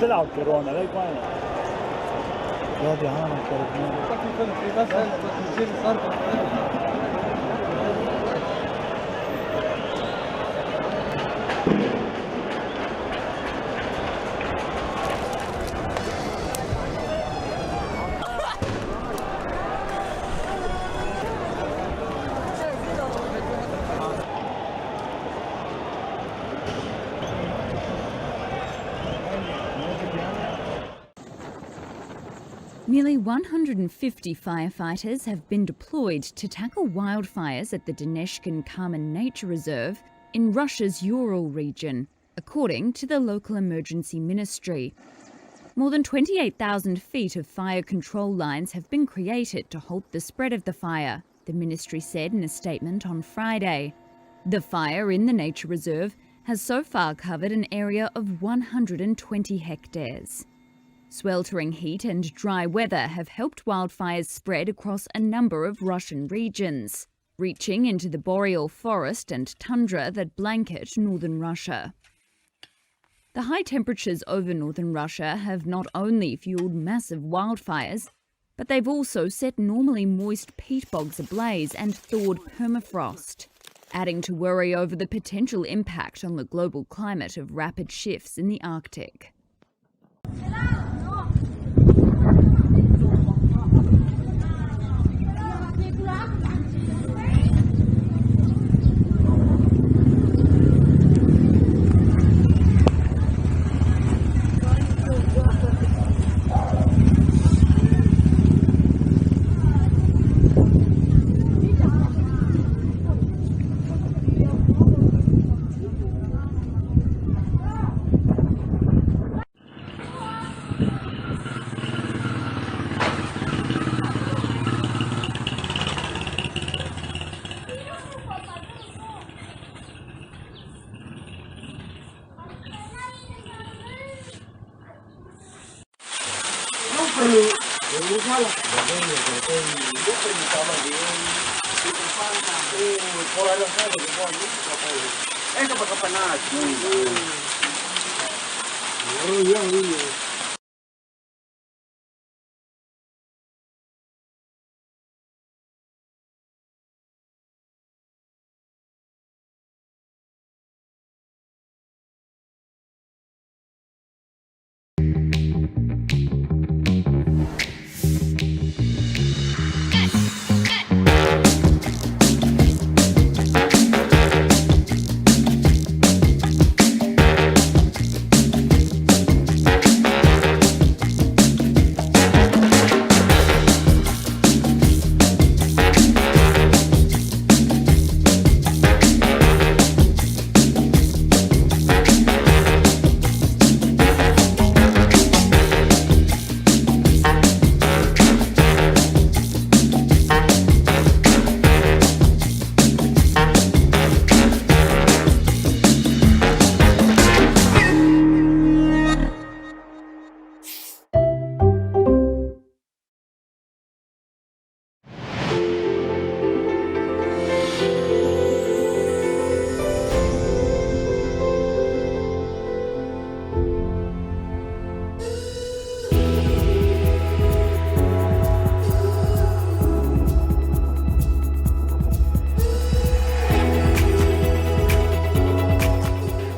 طلعوا الكورونا لا يكون راضي عنك Nearly 150 firefighters have been deployed to tackle wildfires at the Donetsk-Kamensk Nature Reserve in Russia's Ural region, according to the local emergency ministry. More than 28,000 feet of fire control lines have been created to halt the spread of the fire, the ministry said in a statement on Friday. The fire in the nature reserve has so far covered an area of 120 hectares. Sweltering heat and dry weather have helped wildfires spread across a number of Russian regions, reaching into the boreal forest and tundra that blanket northern Russia. The high temperatures over northern Russia have not only fueled massive wildfires, but they've also set normally moist peat bogs ablaze and thawed permafrost, adding to worry over the potential impact on the global climate of rapid shifts in the Arctic.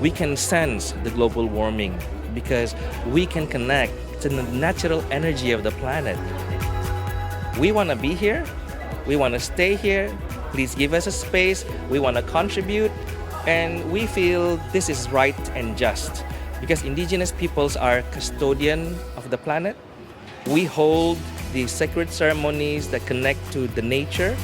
We can sense the global warming because we can connect to the natural energy of the planet. We want to be here, we want to stay here, please give us a space, we want to contribute, and we feel this is right and just because indigenous peoples are custodian of the planet. We hold the sacred ceremonies that connect to the nature.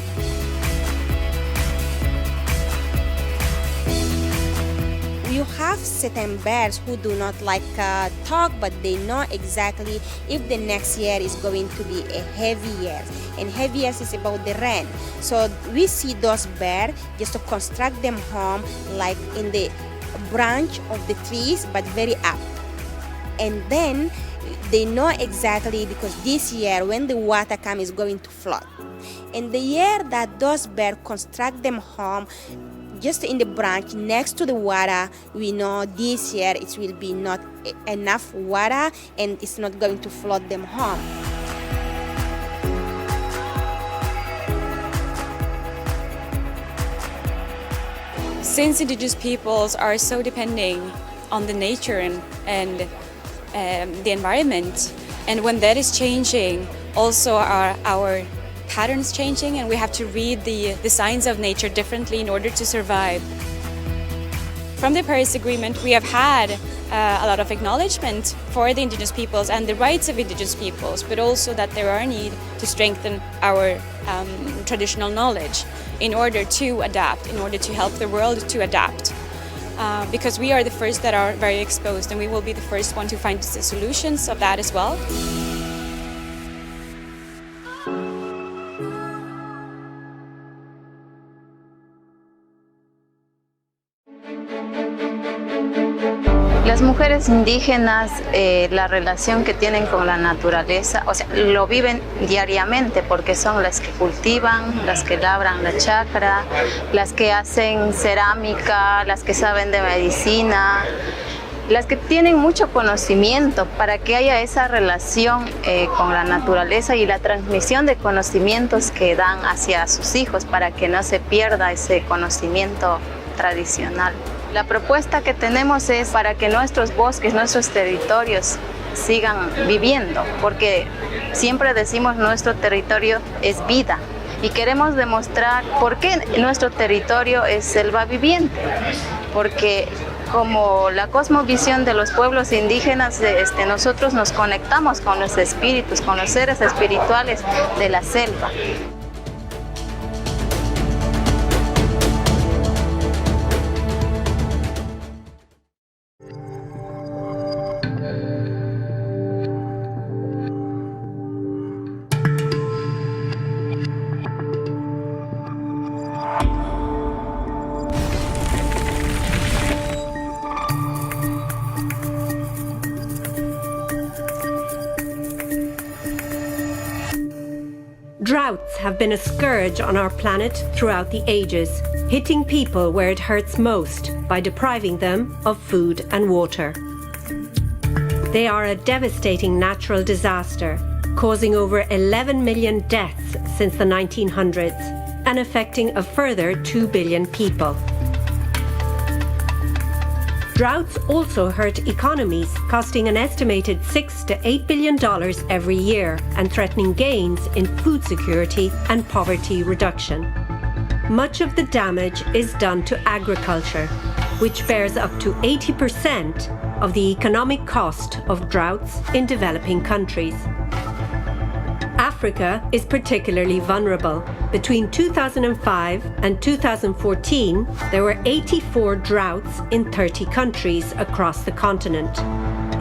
We you have certain birds who do not like talk, but they know exactly if the next year is going to be a heavy year. And heavy years is about the rain. So we see those birds just to construct them home like in the branch of the trees, but very up. And then they know exactly, because this year when the water comes is going to flood. And the year that those birds construct them home just in the branch next to the water, we know this year it will be not enough water and it's not going to flood them home. Since indigenous peoples are so depending on the nature and the environment, and when that is changing, also our patterns changing, and we have to read the signs of nature differently in order to survive. From the Paris Agreement, we have had a lot of acknowledgement for the indigenous peoples and the rights of indigenous peoples, but also that there are a need to strengthen our traditional knowledge in order to adapt, in order to help the world to adapt. Because we are the first that are very exposed, and we will be the first one to find the solutions of that as well. Las mujeres indígenas, la relación que tienen con la naturaleza, o sea, lo viven diariamente porque son las que cultivan, las que labran la chacra, las que hacen cerámica, las que saben de medicina, las que tienen mucho conocimiento para que haya esa relación con la naturaleza y la transmisión de conocimientos que dan hacia sus hijos para que no se pierda ese conocimiento tradicional. La propuesta que tenemos es para que nuestros bosques, nuestros territorios sigan viviendo, porque siempre decimos nuestro territorio es vida y queremos demostrar por qué nuestro territorio es selva viviente, porque como la cosmovisión de los pueblos indígenas, nosotros nos conectamos con los espíritus, con los seres espirituales de la selva. Droughts have been a scourge on our planet throughout the ages, hitting people where it hurts most by depriving them of food and water. They are a devastating natural disaster, causing over 11 million deaths since the 1900s and affecting a further 2 billion people. Droughts also hurt economies, costing an estimated $6 to $8 billion every year and threatening gains in food security and poverty reduction. Much of the damage is done to agriculture, which bears up to 80% of the economic cost of droughts in developing countries. Africa is particularly vulnerable. Between 2005 and 2014, there were 84 droughts in 30 countries across the continent.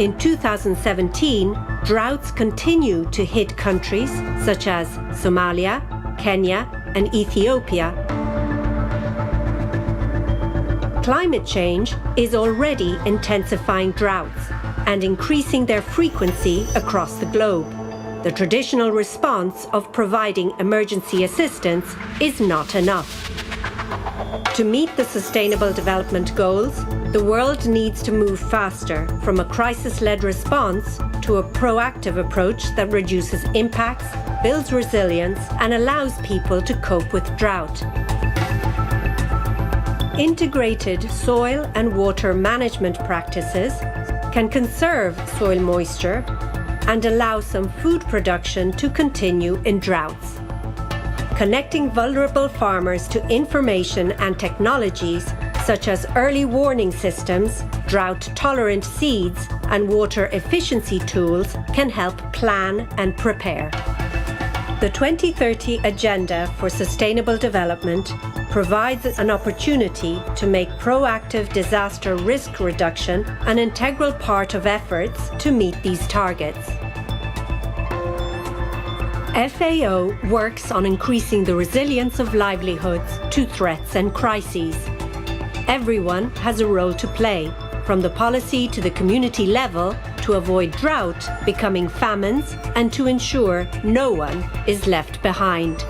In 2017, droughts continue to hit countries such as Somalia, Kenya, and Ethiopia. Climate change is already intensifying droughts and increasing their frequency across the globe. The traditional response of providing emergency assistance is not enough. To meet the Sustainable Development Goals, the world needs to move faster from a crisis-led response to a proactive approach that reduces impacts, builds resilience, and allows people to cope with drought. Integrated soil and water management practices can conserve soil moisture and allow some food production to continue in droughts. Connecting vulnerable farmers to information and technologies such as early warning systems, drought-tolerant seeds, and water efficiency tools can help plan and prepare. The 2030 Agenda for Sustainable Development provides an opportunity to make proactive disaster risk reduction an integral part of efforts to meet these targets. FAO works on increasing the resilience of livelihoods to threats and crises. Everyone has a role to play, from the policy to the community level, to avoid drought becoming famines and to ensure no one is left behind.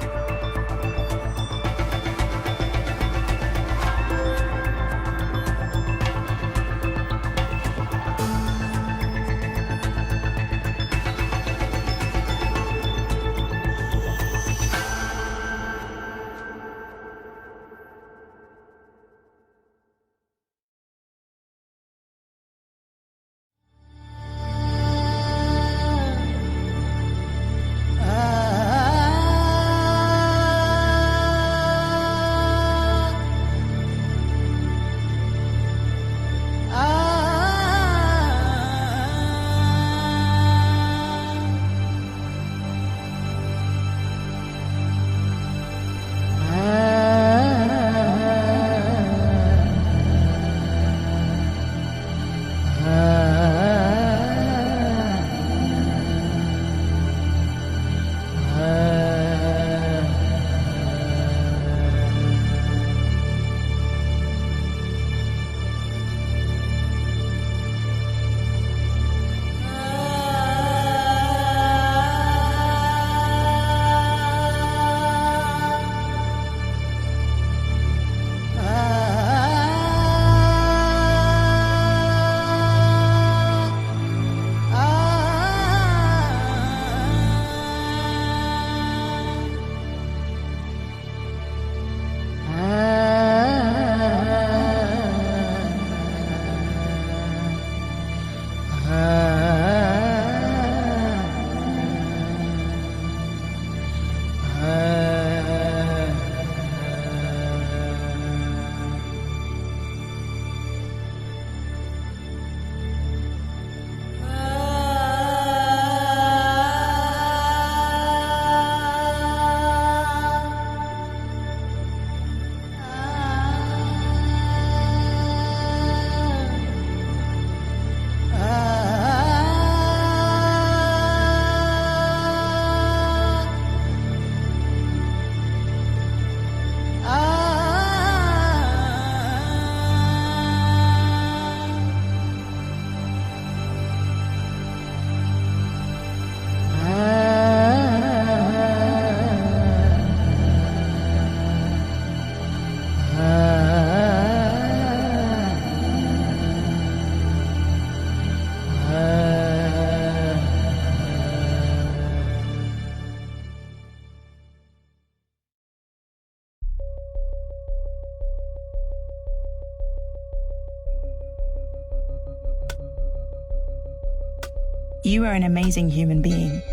You are an amazing human being.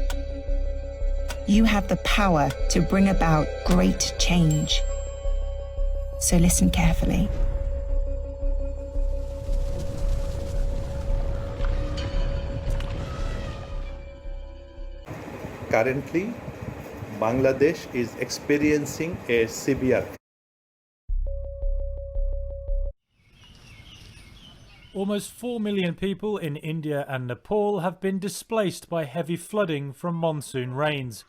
You have the power to bring about great change. So listen carefully. Currently, Bangladesh is experiencing a severe. Almost 4 million people in India and Nepal have been displaced by heavy flooding from monsoon rains.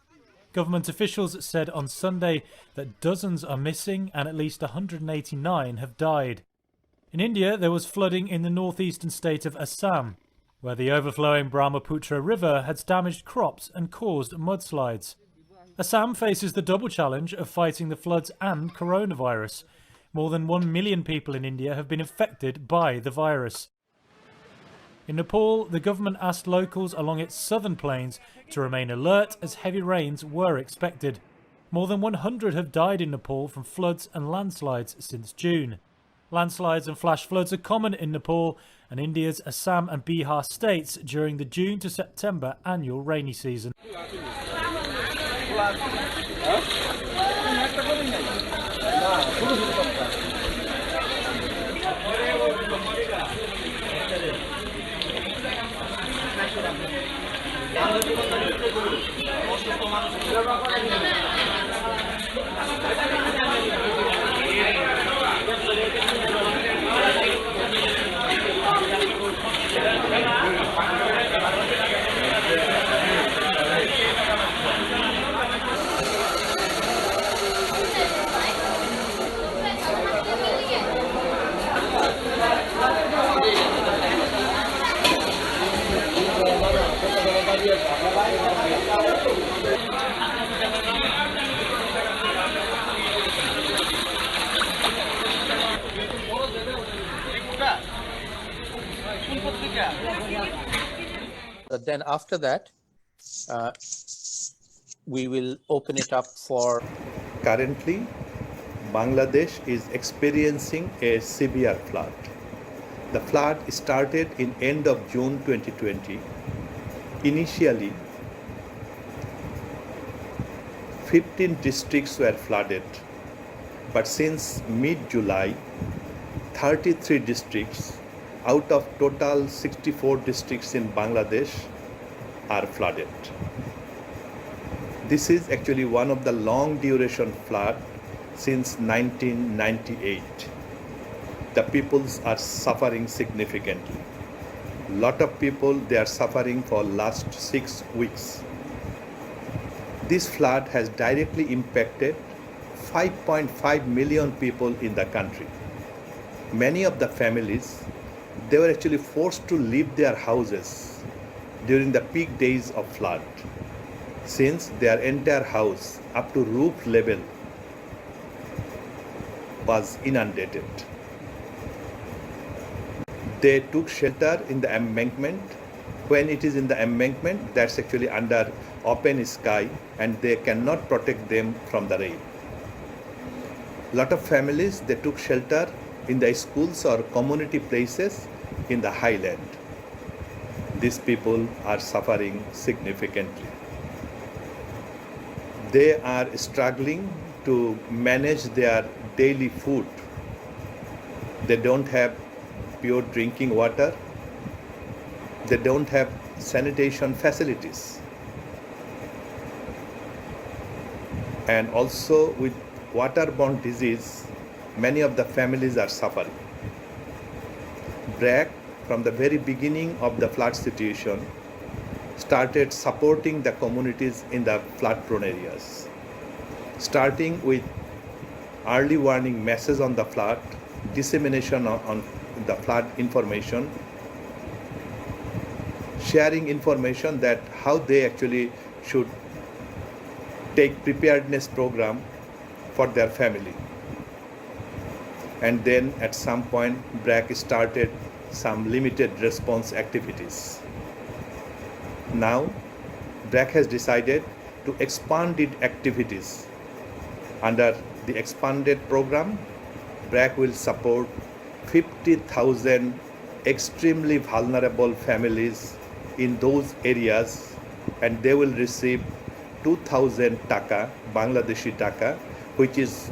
Government officials said on Sunday that dozens are missing and at least 189 have died. In India, there was flooding in the northeastern state of Assam, where the overflowing Brahmaputra River has damaged crops and caused mudslides. Assam faces the double challenge of fighting the floods and coronavirus. More than 1 million people in India have been infected by the virus. In Nepal, the government asked locals along its southern plains to remain alert as heavy rains were expected. More than 100 have died in Nepal from floods and landslides since June. Landslides and flash floods are common in Nepal and India's Assam and Bihar states during the June to September annual rainy season. Then after that, we will open it up for... Currently, Bangladesh is experiencing a severe flood. The flood started in end of June 2020. Initially, 15 districts were flooded, but since mid-July, 33 districts out of total 64 districts in Bangladesh are flooded. This is actually one of the long duration flood since 1998. The peoples are suffering significantly. Lot of people, they are suffering for last 6 weeks. This flood has directly impacted 5.5 million people in the country. Many of the families, they were actually forced to leave their houses during the peak days of flood, since their entire house up to roof level was inundated. They took shelter in the embankment. When it is in the embankment, that's actually under open sky and they cannot protect them from the rain. Lot of families, they took shelter in the schools or community places in the highland. These people are suffering significantly. They are struggling to manage their daily food. They don't have pure drinking water. They don't have sanitation facilities. And also with waterborne disease, many of the families are suffering. BRAC, from the very beginning of the flood situation, started supporting the communities in the flood-prone areas, starting with early warning messages on the flood, dissemination on the flood information, sharing information that how they actually should take preparedness program for their family. And then at some point, BRAC started some limited response activities. Now, BRAC has decided to expand its activities. Under the expanded program, BRAC will support 50,000 extremely vulnerable families in those areas, and they will receive 2,000 taka, Bangladeshi taka, which is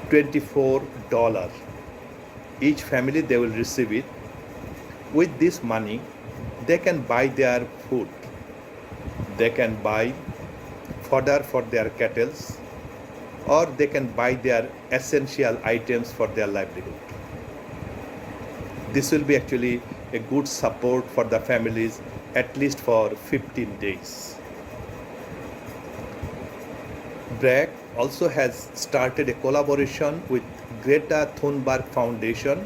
$24. Each family, they will receive it. With this money, they can buy their food. They can buy fodder for their cattle, or they can buy their essential items for their livelihood. This will be actually a good support for the families, at least for 15 days. BRAC also has started a collaboration with Greta Thunberg Foundation,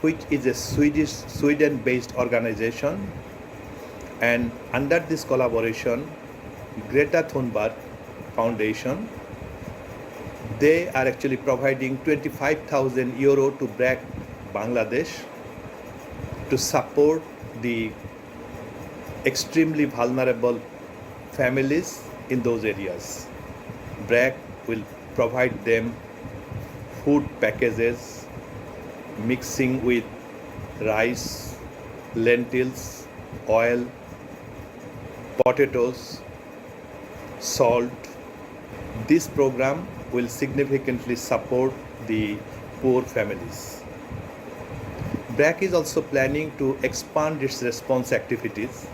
which is a Sweden-based organization. And under this collaboration, Greta Thunberg Foundation, they are actually providing 25,000 euro to BRAC Bangladesh to support the extremely vulnerable families in those areas. BRAC will provide them food packages mixing with rice, lentils, oil, potatoes, salt. This program will significantly support the poor families. BRAC is also planning to expand its response activities,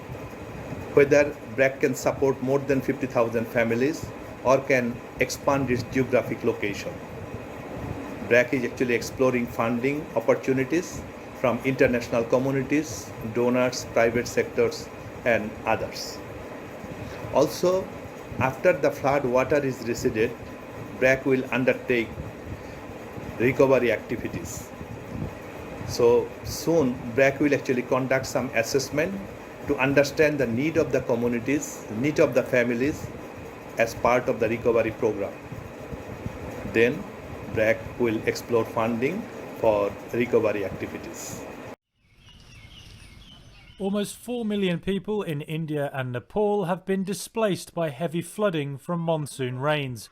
whether BRAC can support more than 50,000 families or can expand its geographic location. BRAC is actually exploring funding opportunities from international communities, donors, private sectors, and others. Also, after the flood water is receded, BRAC will undertake recovery activities. So soon, BRAC will actually conduct some assessment to understand the need of the communities, the need of the families as part of the recovery program. Then BRAC will explore funding for recovery activities. Almost 4 million people in India and Nepal have been displaced by heavy flooding from monsoon rains.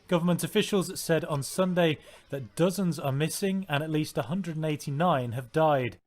Government officials said on Sunday that dozens are missing and at least 189 have died.